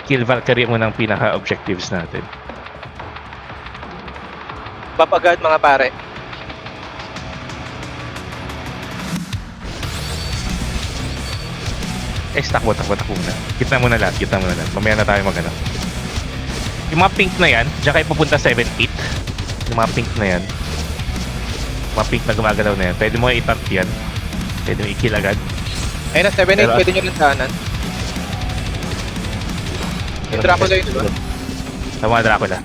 kill Valkyrie muna ang pinaka-objectives natin. Papagad mga pare. Takbo muna. Gitna muna lahat. Mamaya na tayo mag-ano. Yung mga pink na yan, dyan kayo pupunta 7-8. Yung mga pink na yan. Mga pink na gumagalaw na yan. Pwede mo i-tap yan. Pwede mo i-kill agad. Ayun na, 7-8, pwede nyo lantanan. Yung Dracula yun, diba? Sa mga Dracula.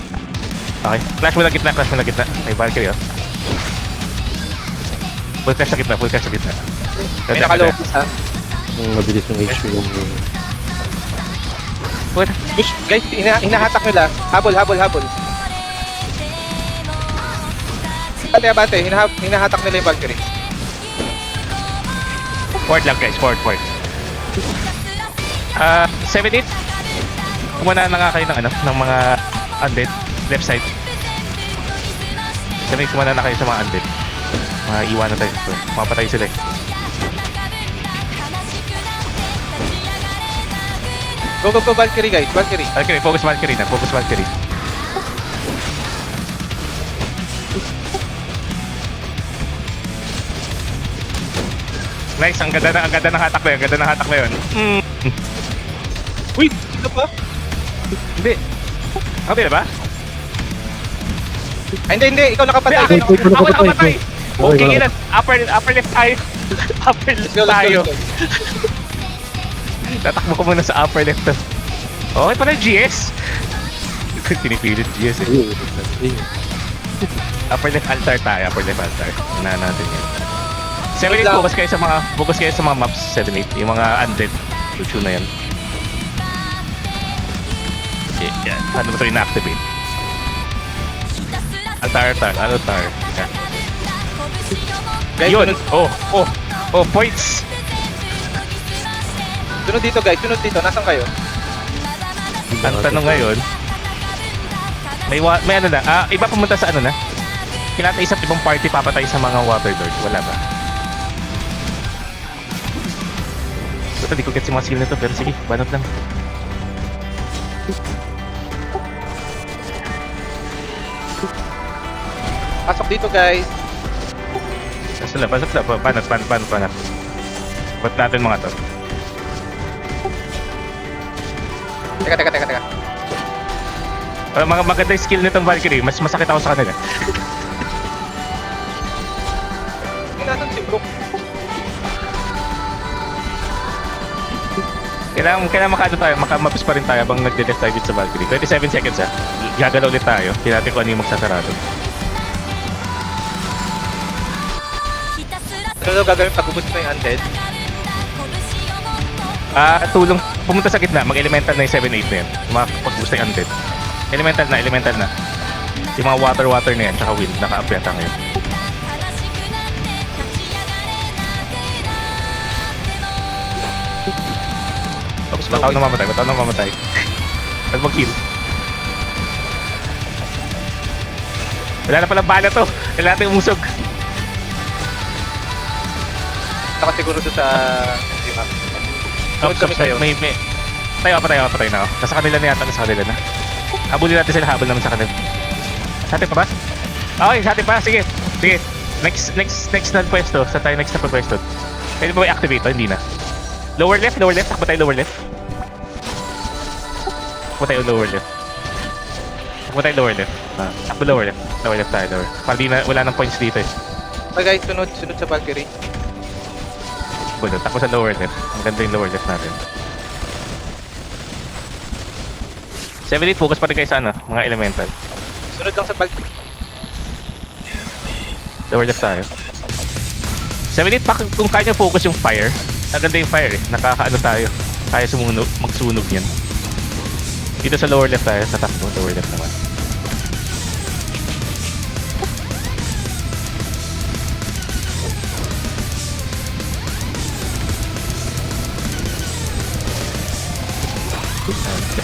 Okay. Flash mo na gitna. May Valkyrie, oh. Full crash sa gitna. May nakalopis, ha? Mabilis yung HP yung... Push, guys, hinahatak nyo lang. Habol. Bate, hinahatak nila yung Valkyrie. Forward lang guys, forward. 7-8. Kumuna na nga kayo ng mga undead. Left side. 7-8, kumuna na kayo sa mga undead. Iwan na tayo. Mapatay sila eh. Go, Valkyrie, guys. Valkyrie. Focus Valkyrie. Nice, ang ganda ng hatak na yun. Uy, ito pa? Hindi. Okay na ba? Ay, hindi. Ikaw nakapatay. Ako nakapatay. Okay, ilan? Upper left tayo. Let's go. Tatakbo ko muna sa upper left to. Okay pala, GS. Pinipilit GS eh. Upper left altar tayo. Unahan natin yun. 7-8, focus kayo sa mga maps. 7-8, yung mga undead. Lucho na yan. Okay, yan. Paano ba ito ina-activate? Altar. Yeah. Guys, Yun! Oh, points! Sunod dito, guys. Nasaan kayo? Ang tanong ngayon, may ano na, iba pumunta sa ano na? Kinata isang ibang party papatay sa mga water lord. Wala ba? Ito, di ko get si mga skill nito, pero sige, banot lang. Pasok dito, guys. Pasok lang. Banot. Ba't natin mga to? Teka. Mga maganda yung skill nitong Valkyrie, mas masakit ako sa kanila. Nasan si Brook? Kailangan makamapis pa rin tayo habang nagde-left tayo dito sa Valkyrie. 27 seconds ha. Gagalaw ulit tayo. Tingnan ko ano yung magsasarado. Ano gagawin pag ubus na yung undead? Tulong. Pumunta sa gitna. Mag-elemental na yung 7-8 na yan. Makapag-boost na yung undead. Elemental na. Yung mga water na yan. Tsaka wind. Naka-apyata ngayon. Oops, bataw na mamatay. Pag mag-heal. Wala na palang bala to. Kailangan natin umusog. Saka siguro doon sa... Sunod kami kayo. May... Patay na ako. Nasa kanila na. Habulin natin sila. Habol naman sa kanila. Sa atin pa ba? Okay, sa atin pa. Sige. Next na pwesto. Saan tayo next na pwesto? Pwede ba i-activate to? Hindi na. Lower left. Takbo tayo lower left. Takbo lower left. Takbo lower left. Lower left tayo. Para wala nang points dito eh. Okay, guys, sunod sa Valkyrie. Takbo sa lower left. Ang ganda yung lower left natin. 7-8, focus pa rin kayo sa mga elemental. Sunod lang sa Valkyrie. Lower left tayo. 7-8, kung kaya focus yung fire. Ang ganda yung fire eh. Nakakaano tayo. Kaya magsunog yan. Dito sa lower left tayo. Sa takbo, lower left naman.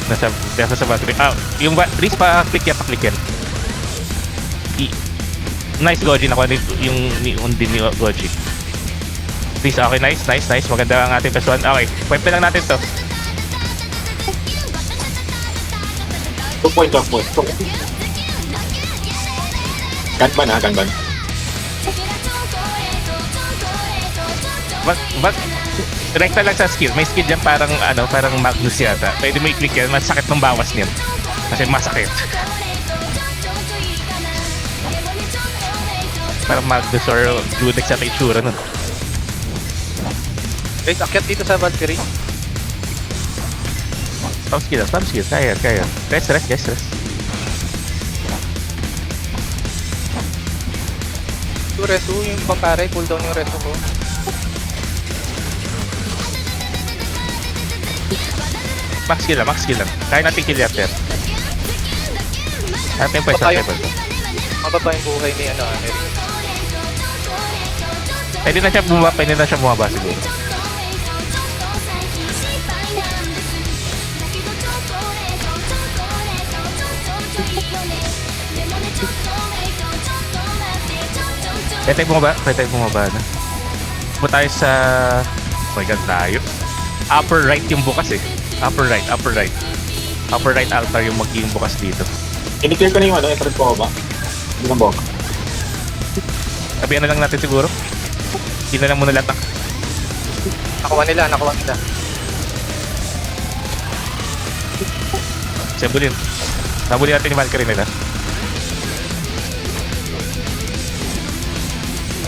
Nasa battery. Yung please pa-click yan. Nice Goji. Nakuha yung din ni Goji. Please, okay, nice. Maganda ang ating pesuan. Okay, wipe na lang natin to. 2 point, 12 point. Ganban ha, ganban. But, rekta lang sa skill. May skill dyan parang, parang Magnus yata. Pwede mo i-click yan, masakit ng bawas niyan. Kasi masakit. Parang Magnus or Judex sa itsura nun. Guys, akyat dito sa Valkyrie. Spam skill. Kaya. Rest. Yung reso, yung pampare, cooldown yung reso ko. Max skill lang. Kaya natin kill after. Natin yung pwesto. Mababa yung buhay ni Neri. Pwede na siya bumaba siguro. Pwede tayo bumaba na. Punta tayo sa... Oh my god, tayo. Upper right yung bukas eh. Upper right. Upper right altar yung magiging bukas dito. I-declare ko na yung entrance ko ba? Hindi ng bomba. Sabihan na lang natin siguro. Hindi na lang muna latak. Nakuha nila. Sabulin natin yung Valkyrie nila.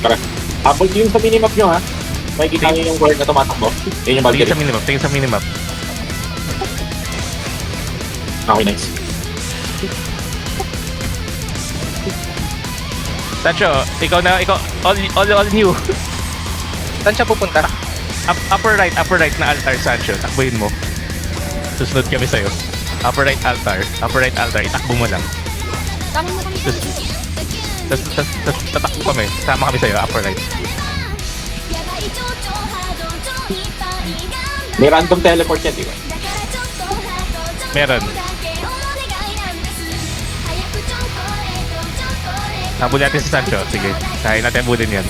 Tara. Habol yung sa minimap nyo ha. May kita nyo yung word na tumatakbo. Yun yung Tingin Valkyrie. sa minimap. Okay, nice. Sancho, ikaw all new. Saan siya pupunta? Upper right na altar, Sancho. Takbuhin mo. Susunod kami sa'yo. Upper right altar. Itakbo mo lang. Tapos tatakbo kami. Sama kami sa'yo, upper right. May random teleport yan, di ba? Meron. Nabuli natin si Sancho. Sige. Kaya natin bulin yan.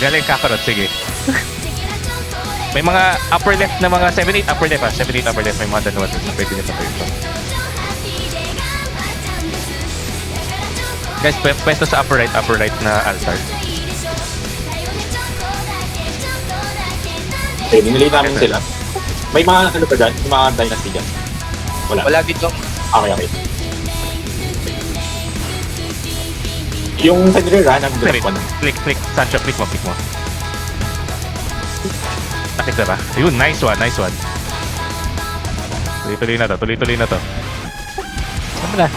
Galing Kakarot. Sige. May mga upper left na mga 7-8 upper left ha. 7-8 upper left. May mga dalawa dun. Pwede na tayo ito. Guys, pwesto sa upper right na altar. Okay, dinilay namin sila. May mga ano pa dyan? May mga dynasty dyan? Wala dito. Okay. Yung Fenrir ha, nag-drop ko na. Click. Sancho, click mo. Nakita ba? Ayun, nice one. Tuloy na to. Ano na?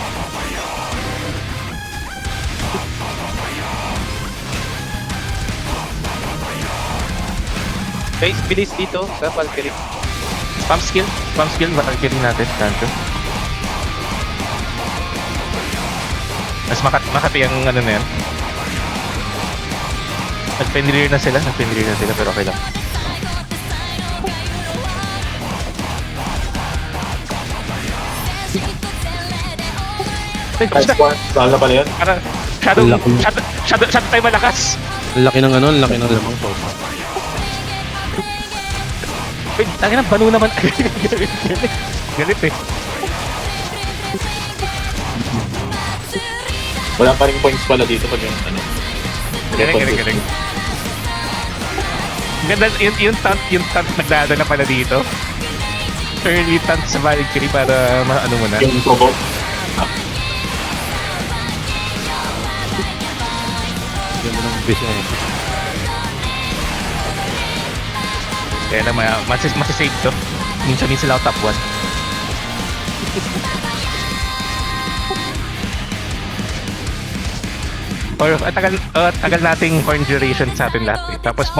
Guys, bilis dito sa Valkyrie. Spam skill, Valkyrie natin, Sancho. Mas makati ang ano na yan. Nag-Fenrir na sila pero okay lang. Transport, lalo pala yun. Parang shadow tayo malakas. Ang laki ng lamang to. Wait, tangin na, banu naman. Galit eh. Wala pa rin points pala dito pag yung ano. Galing. Ganda, yung tant nagdadala pala dito. Early tant sa Valkyrie para maano mo na. Yung provoke. Ganda ng vision. Kaya na masisave to. Minsan sila top 1. Or tagal nating horn duration sa atin lahat eh. Tapos